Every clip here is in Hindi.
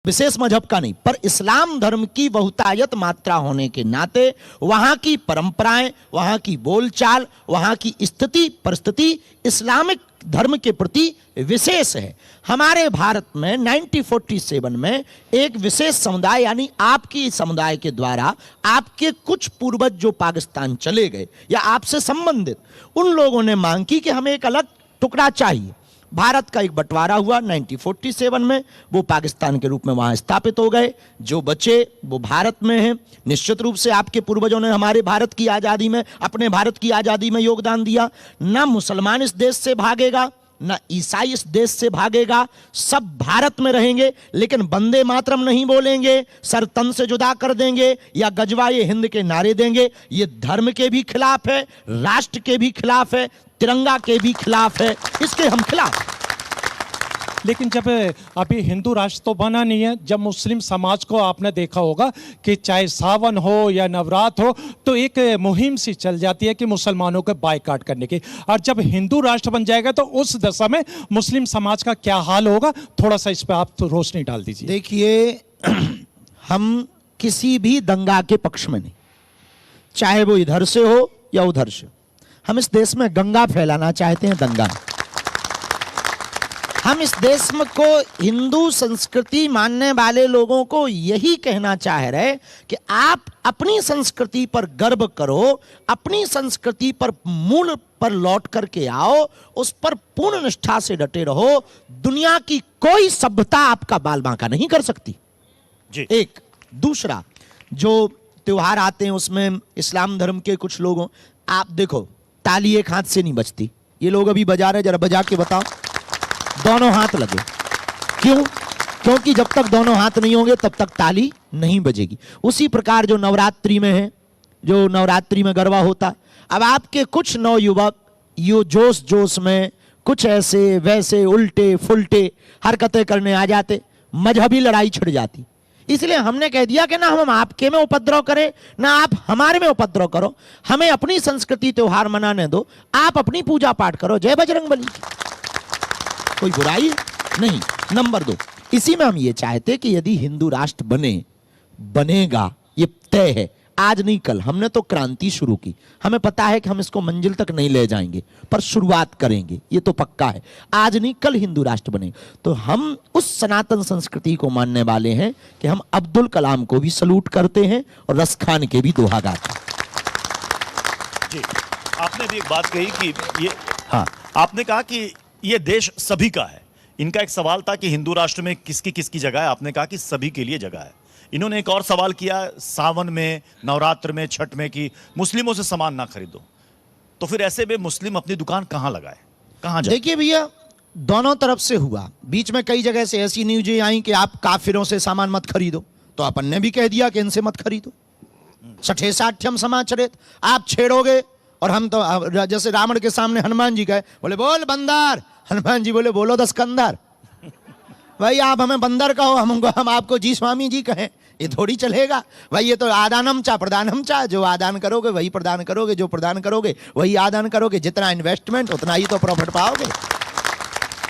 विशेष मजहब का नहीं, पर इस्लाम धर्म की बहुतायत मात्रा होने के नाते वहां की परंपराएं, वहां की बोलचाल, वहां की स्थिति परिस्थिति इस्लामिक धर्म के प्रति विशेष है। हमारे भारत में 1947 में एक विशेष समुदाय यानी आपकी समुदाय के द्वारा आपके कुछ पूर्वज जो पाकिस्तान चले गए या आपसे संबंधित, उन लोगों ने मांग की कि हमें एक अलग टुकड़ा चाहिए। भारत का एक बंटवारा हुआ 1947 में, वो पाकिस्तान के रूप में वहां स्थापित हो गए। जो बचे वो भारत में हैं। निश्चित रूप से आपके पूर्वजों ने हमारे भारत की आज़ादी में, अपने भारत की आज़ादी में योगदान दिया। ना मुसलमान इस देश से भागेगा, ना ईसाई इस देश से भागेगा, सब भारत में रहेंगे। लेकिन वंदे मातरम नहीं बोलेंगे, सर तन से जुदा कर देंगे या गजवाए हिंद के नारे देंगे। ये धर्म के भी खिलाफ है, राष्ट्र के भी खिलाफ है, तिरंगा के भी खिलाफ है, इसके हम खिलाफ। लेकिन जब अभी हिंदू राष्ट्र तो बना नहीं है, जब मुस्लिम समाज को आपने देखा होगा कि चाहे सावन हो या नवरात्र हो तो एक मुहिम सी चल जाती है कि मुसलमानों को बायकॉट करने की। और जब हिंदू राष्ट्र बन जाएगा तो उस दशा में मुस्लिम समाज का क्या हाल होगा, थोड़ा सा इस पर आप तो रोशनी डाल दीजिए। देखिए, हम किसी भी दंगा के पक्ष में नहीं, चाहे वो इधर से हो या उधर से। हम इस देश में गंगा फैलाना चाहते हैं, दंगा। हम इस देश में को हिंदू संस्कृति मानने वाले लोगों को यही कहना चाह रहे कि आप अपनी संस्कृति पर गर्व करो, अपनी संस्कृति पर मूल पर लौट करके आओ, उस पर पूर्ण निष्ठा से डटे रहो। दुनिया की कोई सभ्यता आपका बाल बांका नहीं कर सकती जी। एक दूसरा, जो त्योहार आते हैं उसमें इस्लाम धर्म के कुछ लोगों, आप देखो ताली एक हाथ से नहीं बजती। ये लोग अभी बजा रहे, जरा बजा के बताओ, दोनों हाथ लगे। क्यों? क्योंकि जब तक दोनों हाथ नहीं होंगे तब तक ताली नहीं बजेगी। उसी प्रकार जो नवरात्रि में है, जो नवरात्रि में गरबा होता, अब आपके कुछ नवयुवक यो जोश जोश में कुछ ऐसे वैसे उल्टे फुल्टे हरकतें करने आ जाते, मजहबी लड़ाई छिड़ जाती। इसलिए हमने कह दिया कि ना हम आपके में उपद्रव करें, ना आप हमारे में उपद्रव करो। हमें अपनी संस्कृति त्योहार मनाने दो, आप अपनी पूजा पाठ करो। जय बजरंगबली, कोई बुराई नहीं। नंबर 2, इसी में हम ये चाहते कि यदि हिंदू राष्ट्र बनेगा, ये तय है, आज नहीं कल। हमने तो क्रांति शुरू की, हमें पता है कि हम इसको मंजिल तक नहीं ले जाएंगे, पर शुरुआत करेंगे, ये तो पक्का है। आज नहीं कल हिंदू राष्ट्र बनेगा। तो हम उस सनातन संस्कृति को मानने वाले हैं कि हम अब्दुल कलाम को भी सलूट करते हैं और रस खान के भी दोहा गाते हैं। जी, आपने भी एक बात कही कि ये, हाँ, आपने कहा कि ये देश सभी का है। इनका एक सवाल था कि हिंदू राष्ट्र में किसकी किसकी जगह है। आपने कहा कि सभी के लिए जगह है। इन्होंने एक और सवाल किया सावन में, नवरात्र में, छठ में कि मुस्लिमों से सामान ना खरीदो। तो फिर ऐसे में मुस्लिम अपनी दुकान कहां लगाए, कहां जाए? देखिए भैया, दोनों तरफ से हुआ। बीच में कई जगह से ऐसी न्यूज़ें आई कि आप काफिरों से सामान मत खरीदो, तो अपन ने भी कह दिया कि इनसे मत खरीदो। सठे साठ्यम समाचरित, आप छेड़ोगे और हम तो जैसे रावण के सामने हनुमान जी कहे, बोले बोल बंदर, हनुमान जी बोले बोलो दस्कंदर। भाई आप हमें बंदर कहो, हम आपको जी स्वामी जी कहें, ये थोड़ी चलेगा भाई। ये तो आदानम चा प्रदानम चा, जो आदान करोगे वही प्रदान करोगे, जो प्रदान करोगे वही आदान करोगे। जितना इन्वेस्टमेंट उतना ही तो प्रॉफिट पाओगे।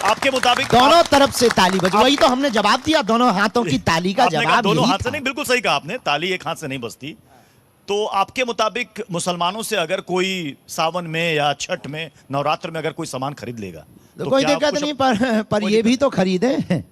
आपके मुताबिक दोनों तरफ से ताली बजी, वही तो हमने जवाब दिया, दोनों हाथों की ताली का जवाब। दोनों हाथ से नहीं, बिल्कुल सही कहा आपने, ताली एक हाथ से नहीं बजती। तो आपके मुताबिक मुसलमानों से अगर कोई सावन में या छठ में, नवरात्र में अगर कोई सामान खरीद लेगा तो कोई दिक्कत नहीं, पर ये भी तो खरीदे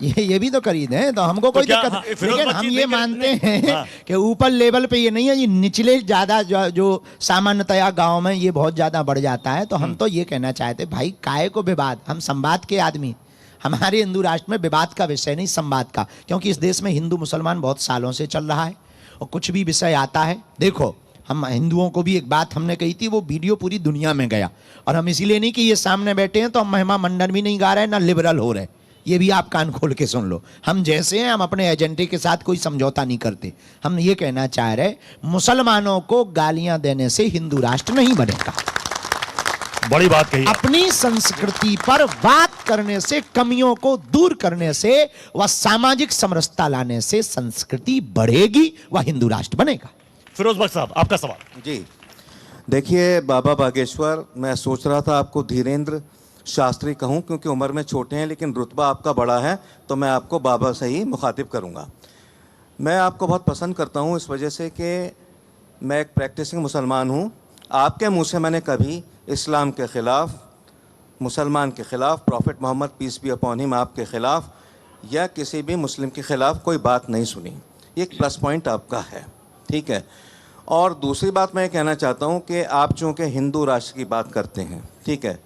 ये भी तो खरीदे, तो हमको कोई दिक्कत नहीं। लेकिन हम ये मानते हैं कि ऊपर लेवल पे ये नहीं है, ये निचले ज्यादा जो सामान्यतया गांव में ये बहुत ज्यादा बढ़ जाता है। तो हम तो ये कहना चाहते भाई, काहे को विवाद, हम संवाद के आदमी। हमारे हिंदू राष्ट्र में विवाद का विषय नहीं, संवाद का। क्योंकि इस देश में हिंदू मुसलमान बहुत सालों से चल रहा है और कुछ भी विषय आता है, देखो हम हिंदुओं को भी एक बात हमने कही थी, वो वीडियो पूरी दुनिया में गया। और हम इसीलिए नहीं कि ये सामने बैठे हैं तो हम महिमा मंडन भी नहीं गा रहे हैं, ना लिबरल हो रहे। ये भी आप कान खोल के सुन लो, हम जैसे हैं, हम अपने एजेंडे के साथ कोई समझौता नहीं करते। हम ये कहना चाह रहे, मुसलमानों को गालियां देने से हिंदू राष्ट्र नहीं बनेगा। बड़ी बात कही। अपनी संस्कृति पर बात करने से, कमियों को दूर करने से व सामाजिक समरसता लाने से संस्कृति बढ़ेगी, वह हिंदू राष्ट्र बनेगा। फिरोज बख्श साहब, आपका सवाल। जी देखिए बाबा बागेश्वर, मैं सोच रहा था आपको धीरेन्द्र शास्त्री कहूँ, क्योंकि उम्र में छोटे हैं लेकिन रुतबा आपका बड़ा है, तो मैं आपको बाबा से ही मुखातिब करूँगा। मैं आपको बहुत पसंद करता हूँ इस वजह से कि मैं एक प्रैक्टिसिंग मुसलमान हूँ। आपके मुंह से मैंने कभी इस्लाम के ख़िलाफ़, मुसलमान के ख़िलाफ़, prophet Mohammad peace be upon him आपके ख़िलाफ़ या किसी भी मुस्लिम के ख़िलाफ़ कोई बात नहीं सुनी। ये एक प्लस पॉइंट आपका है, ठीक है। और दूसरी बात मैं कहना चाहता हूँ कि आप चूँकि हिंदू राष्ट्र की बात करते हैं, ठीक है,